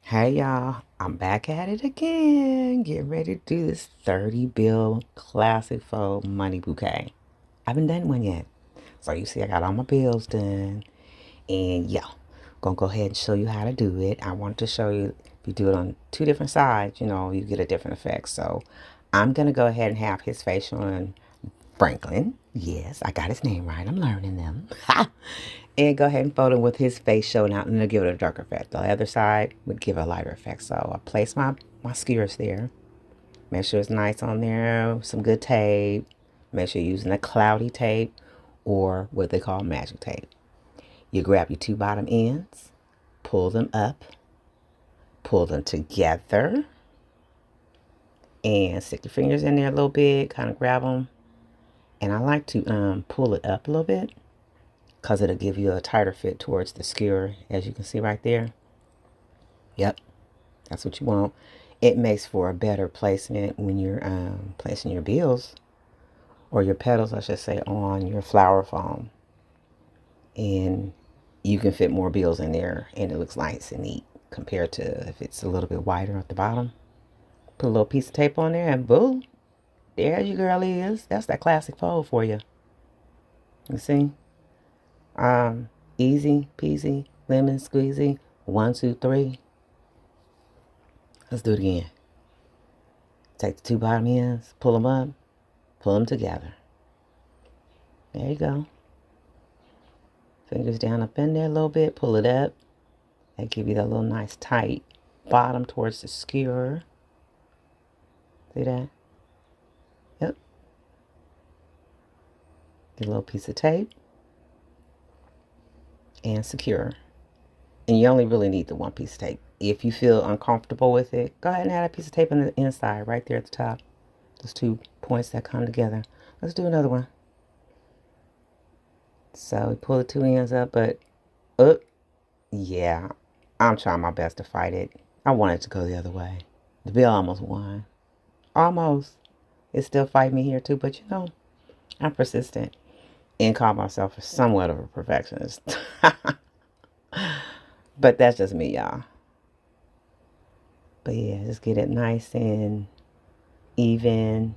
Hey y'all, I'm back at it again. Getting ready to do this 30 bill classic faux money bouquet. I haven't done one yet. So you see I got all my bills done. And yeah, gonna go ahead and show you how to do it. I wanted to show you if you do it on two different sides, you get a different effect. So I'm gonna go ahead and have his facial and Franklin. Yes, I got his name right. I'm learning them. And go ahead and fold him with his face showing out and it'll give it a darker effect. The other side would give a lighter effect. So I place my skewers there. Make sure it's nice on there. Some good tape. Make sure you're using a cloudy tape or what they call magic tape. You grab your two bottom ends, pull them up, pull them together, and stick your fingers in there a little bit. Kind of grab them. And I like to pull it up a little bit because it'll give you a tighter fit towards the skewer, as you can see right there. Yep, that's what you want. It makes for a better placement when you're placing your bills, or your petals, I should say, on your flower foam. And you can fit more bills in there, and it looks nice and neat compared to if it's a little bit wider at the bottom. Put a little piece of tape on there, and boom, there your girl is. That's that classic fold for you. You see? Easy peasy, lemon squeezy. 1, 2, 3. Let's do it again. Take the two bottom ends, pull them up, pull them together. There you go. Fingers down up in there a little bit, pull it up. That give you that little nice tight bottom towards the skewer. See that? Yep. Get a little piece of tape and secure. And you only really need the one piece of tape. If you feel uncomfortable with it, go ahead and add a piece of tape on the inside, right there at the top. Those 2 points that come together. Let's do another one. So we pull the two ends up, but yeah, I'm trying my best to fight it. I wanted to go the other way. The bill almost won. Almost. It's still fighting me here too, but I'm persistent and call myself somewhat of a perfectionist. But that's just me, y'all. But yeah, just get it nice and even.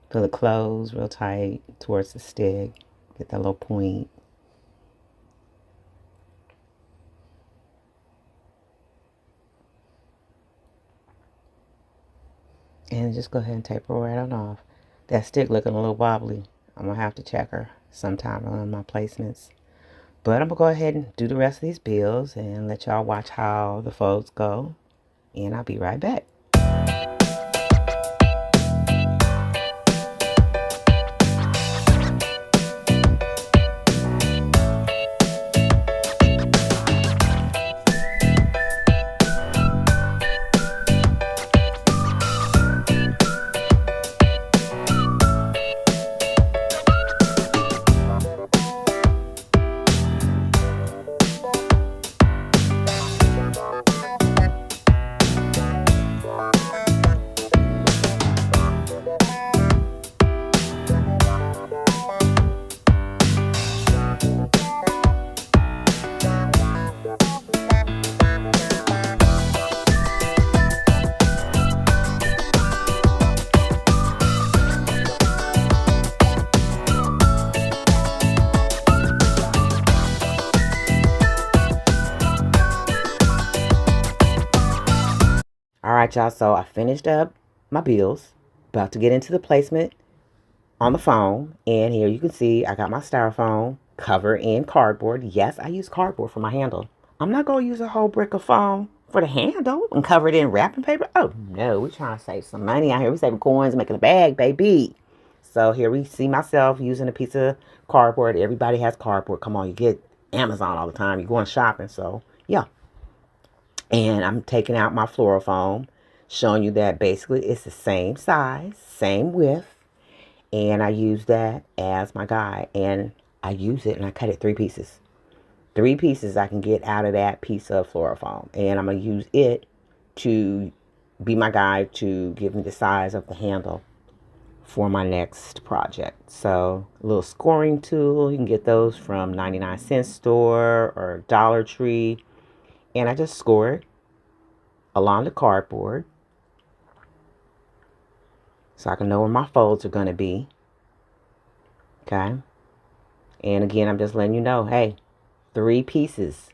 Pull it close real tight towards the stick. Get that little point. And just go ahead and taper right on off. That stick looking a little wobbly. I'm going to have to check her sometime on my placements. But I'm going to go ahead and do the rest of these bills and let y'all watch how the folds go. And I'll be right back. All right, y'all. So I finished up my bills. About to get into the placement on the phone. And here you can see I got my styrofoam covered in cardboard. Yes, I use cardboard for my handle. I'm not going to use a whole brick of foam for the handle and cover it in wrapping paper. Oh, no. We're trying to save some money out here. We're saving coins, making a bag, baby. So here we see myself using a piece of cardboard. Everybody has cardboard. Come on, you get Amazon all the time. You're going shopping. So, yeah. And I'm taking out my floral foam, showing you that basically it's the same size, same width. And I use that as my guide. And I use it and I cut it 3 pieces. 3 pieces I can get out of that piece of floral foam. And I'm going to use it to be my guide to give me the size of the handle for my next project. So a little scoring tool. You can get those from 99-cent store or Dollar Tree. And I just score it along the cardboard so I can know where my folds are going to be. Okay. And again, I'm just letting you know, hey, 3 pieces.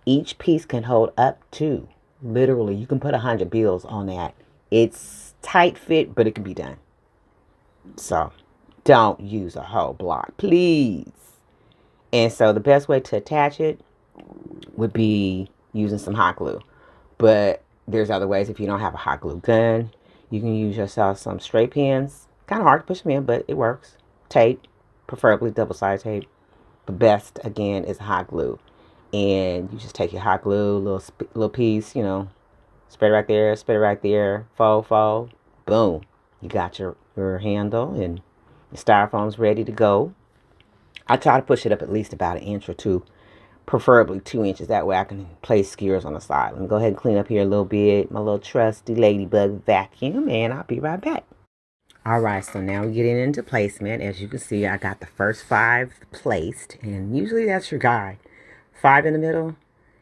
Each piece can hold up to, literally, you can put 100 bills on that. It's tight fit, but it can be done. So don't use a whole block, please. And so the best way to attach it would be using some hot glue. But there's other ways. If you don't have a hot glue gun, you can use yourself some straight pins. Kind of hard to push them in, but it works. Tape, preferably double-sided tape. The best, again, is hot glue. And you just take your hot glue, little piece, you know, spread it right there, fold, boom. You got your handle and your styrofoam's ready to go. I try to push it up at least about 1 inch or 2, preferably 2 inches. That way I can place skewers on the side. Let me go ahead and clean up here a little bit. My little trusty ladybug vacuum, and I'll be right back. Alright, so now we're getting into placement. As you can see, I got the first 5 placed, and usually that's your guide. 5 in the middle,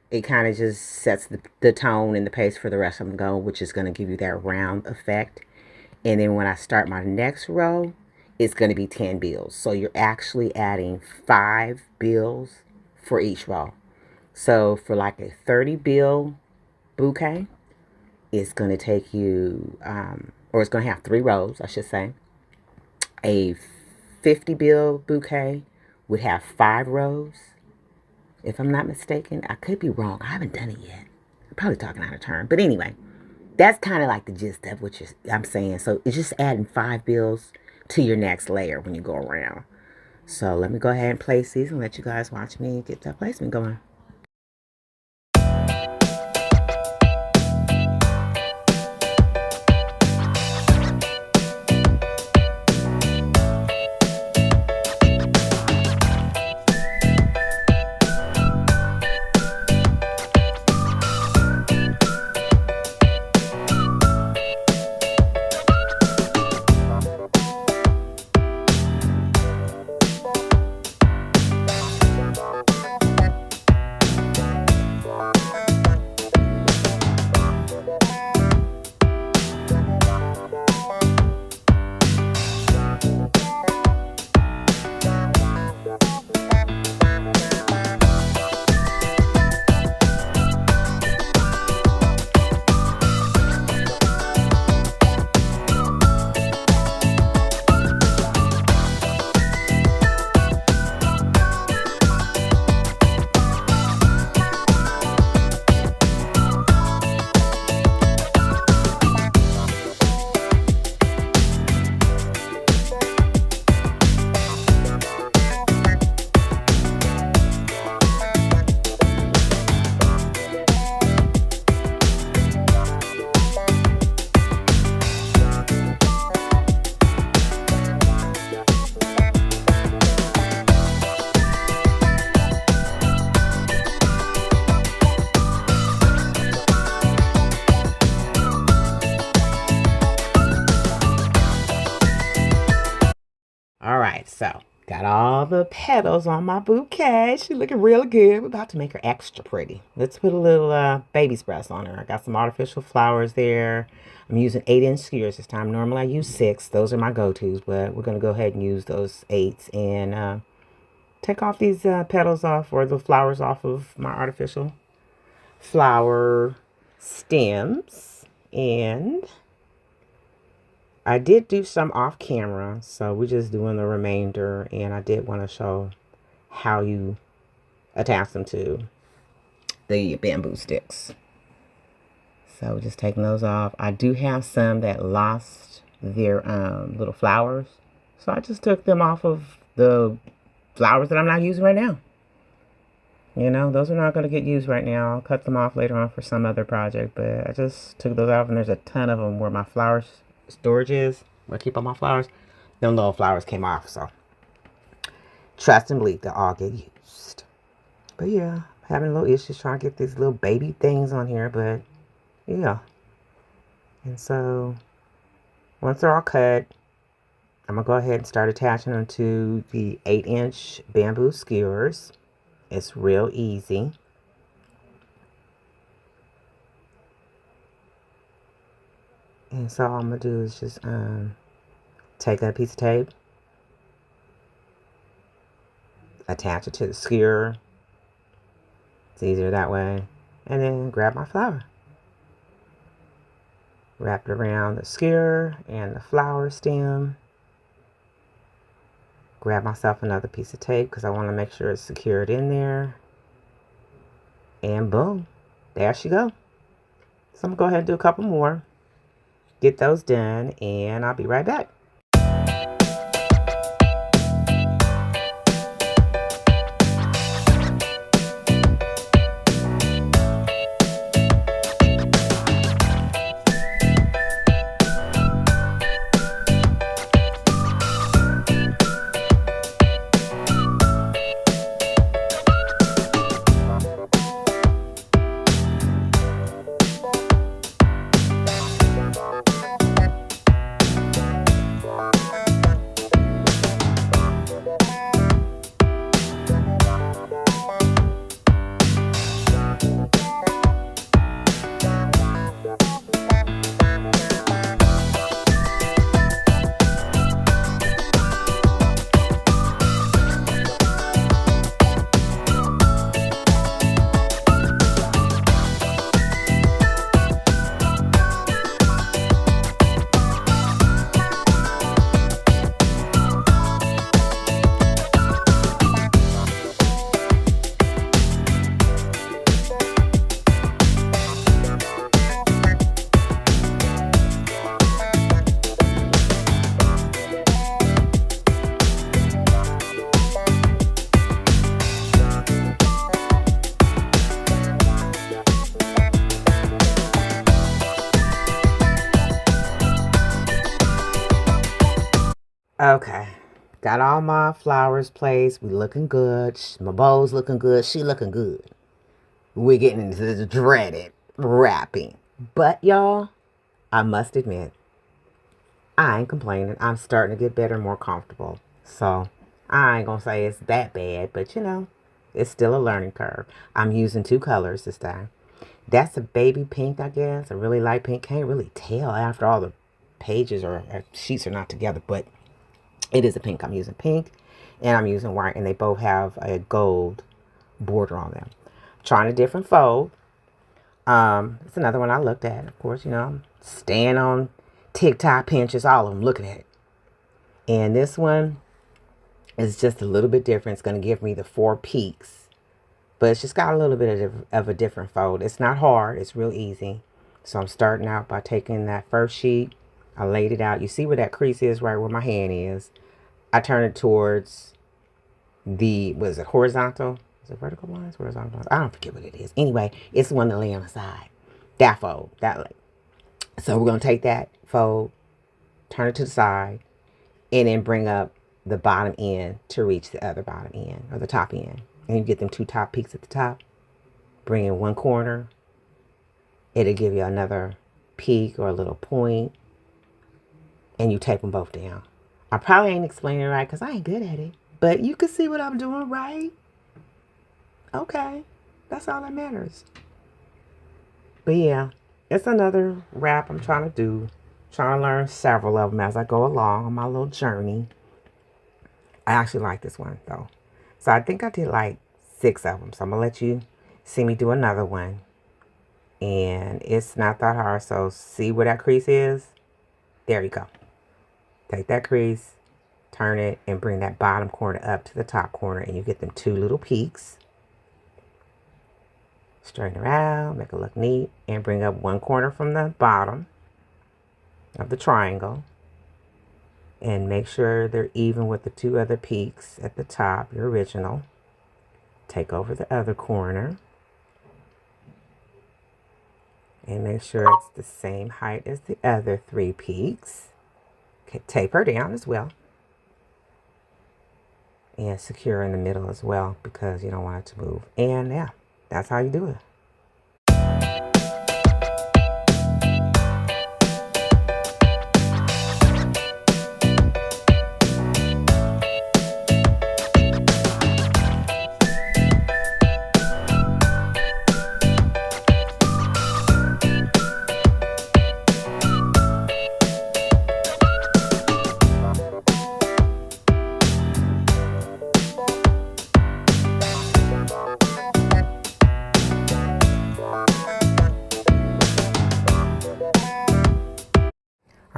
it kind of just sets the tone and the pace for the rest of them go, which is going to give you that round effect. And then when I start my next row, it's going to be 10 bills. So you're actually adding 5 bills for each row. So for like a 30 bill bouquet, it's going to take you, or it's going to have 3 rows, I should say. A 50 bill bouquet would have 5 rows. If I'm not mistaken, I could be wrong. I haven't done it yet. I'm probably talking out of turn. But anyway, that's kind of like the gist of what I'm saying. So it's just adding 5 bills to your next layer when you go around. So let me go ahead and place these and let you guys watch me get that placement going. Alright, so got all the petals on my bouquet. She's looking real good. We're about to make her extra pretty. Let's put a little baby's breath on her. I got some artificial flowers there. I'm using 8-inch skewers this time. Normally I use 6. Those are my go-tos, but we're going to go ahead and use those 8s and take off these petals off, or the flowers off of my artificial flower stems. And I did do some off camera, so we're just doing the remainder, and I did want to show how you attach them to the bamboo sticks. So we're just taking those off. I do have some that lost their little flowers, so I just took them off of the flowers that I'm not using right now. You know, those are not going to get used right now. I'll cut them off later on for some other project, but I just took those off, and there's a ton of them where my flowers storage is, where I keep all my flowers. Them little flowers came off, so trust and believe they'll all get used. But yeah, having a little issues trying to get these little baby things on here, but yeah. And so once they're all cut, I'm gonna go ahead and start attaching them to the 8-inch bamboo skewers. It's real easy. And so all I'm going to do is just take that piece of tape, attach it to the skewer. It's easier that way. And then grab my flower. Wrap it around the skewer and the flower stem. Grab myself another piece of tape because I want to make sure it's secured in there. And boom, there she go. So I'm going to go ahead and do a couple more. Get those done, and I'll be right back. Okay, got all my flowers placed. We looking good. My bow's looking good. She looking good. We're getting into the dreaded wrapping. But y'all, I must admit, I ain't complaining. I'm starting to get better and more comfortable. So I ain't gonna say it's that bad, but you know, it's still a learning curve. I'm using 2 colors this time. That's a baby pink, I guess. A really light pink. Can't really tell after all the pages or sheets are not together, but it is a pink. I'm using pink and I'm using white, and they both have a gold border on them. Trying a different fold. It's another one I looked at. Of course, you know, I'm staying on TikTok, Pinterest, all of them, looking at it. And this one is just a little bit different. It's going to give me the 4 peaks, but it's just got a little bit of a different fold. It's not hard. It's real easy. So I'm starting out by taking that first sheet. I laid it out. You see where that crease is, right where my hand is. I turn it towards the, what is it, horizontal? Is it vertical lines? Horizontal lines? I don't forget what it is. Anyway, it's the one that lay on the side. That fold. That. So we're going to take that fold, turn it to the side, and then bring up the bottom end to reach the other bottom end, or the top end. And you get them 2 top peaks at the top. Bring in 1 corner. It'll give you another peak or a little point. And you tape them both down. I probably ain't explaining it right because I ain't good at it. But you can see what I'm doing, right? Okay. That's all that matters. But yeah, it's another wrap I'm trying to do. Trying to learn several of them as I go along on my little journey. I actually like this one, though. So I think I did like 6 of them. So I'm going to let you see me do another one. And it's not that hard. So see where that crease is? There you go. Take that crease, turn it, and bring that bottom corner up to the top corner, and you get them 2 little peaks. Straighten around, make it look neat, and bring up 1 corner from the bottom of the triangle. And make sure they're even with the 2 other peaks at the top, your original. Take over the other corner. And make sure it's the same height as the other 3 peaks. Tape her down as well. And secure in the middle as well, because you don't want it to move. And yeah, that's how you do it.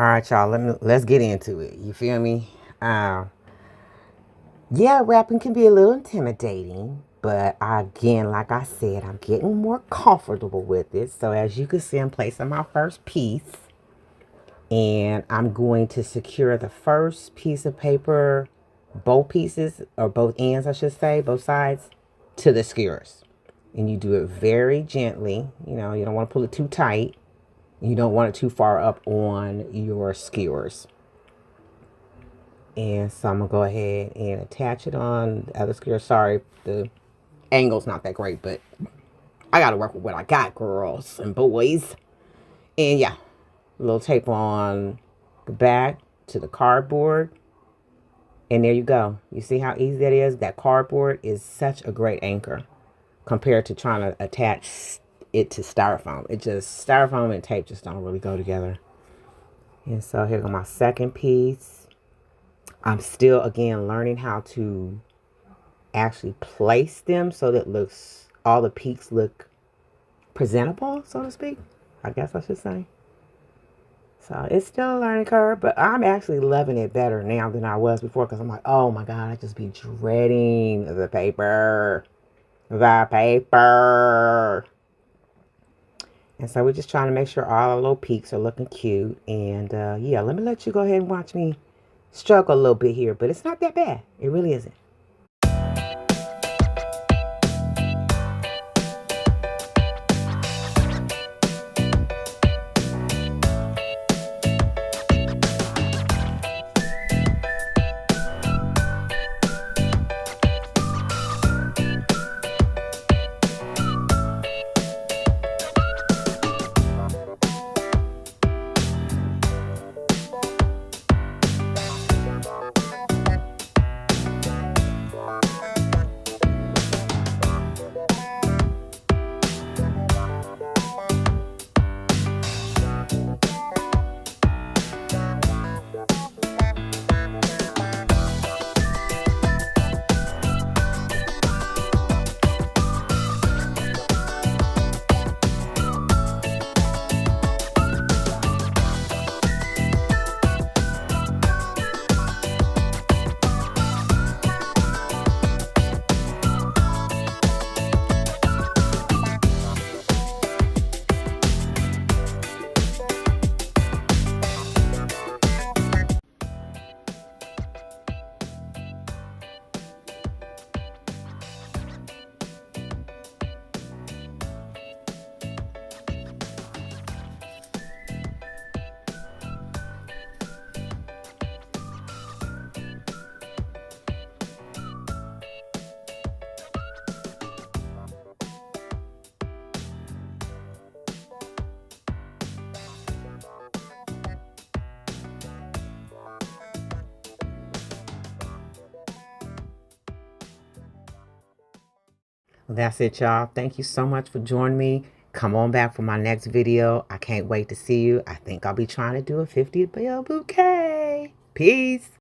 All right, y'all. Let's get into it. You feel me? Uh, yeah, rapping can be a little intimidating, but again, like I said, I'm getting more comfortable with it. So as you can see, I'm placing my first piece, and I'm going to secure the first piece of paper, both pieces or both ends, I should say, both sides, to the skewers. And you do it very gently. You know, you don't want to pull it too tight. You don't want it too far up on your skewers. And so I'm going to go ahead and attach it on the other skewer. Sorry, the angle's not that great, but I got to work with what I got, girls and boys. And yeah, a little tape on the back to the cardboard. And there you go. You see how easy that is? That cardboard is such a great anchor compared to trying to attach it to styrofoam. Styrofoam and tape just don't really go together. And so here go my second piece. I'm still, again, learning how to actually place them so that all the peaks look presentable, so to speak. I guess I should say. So it's still a learning curve, but I'm actually loving it better now than I was before because I'm like, oh my God, I just be dreading the paper. The paper. And so we're just trying to make sure all the little peaks are looking cute. And yeah, let me let you go ahead and watch me struggle a little bit here, but it's not that bad. It really isn't. Well, that's it, y'all. Thank you so much for joining me. Come on back for my next video. I can't wait to see you. I think I'll be trying to do a 50 bill bouquet. Peace.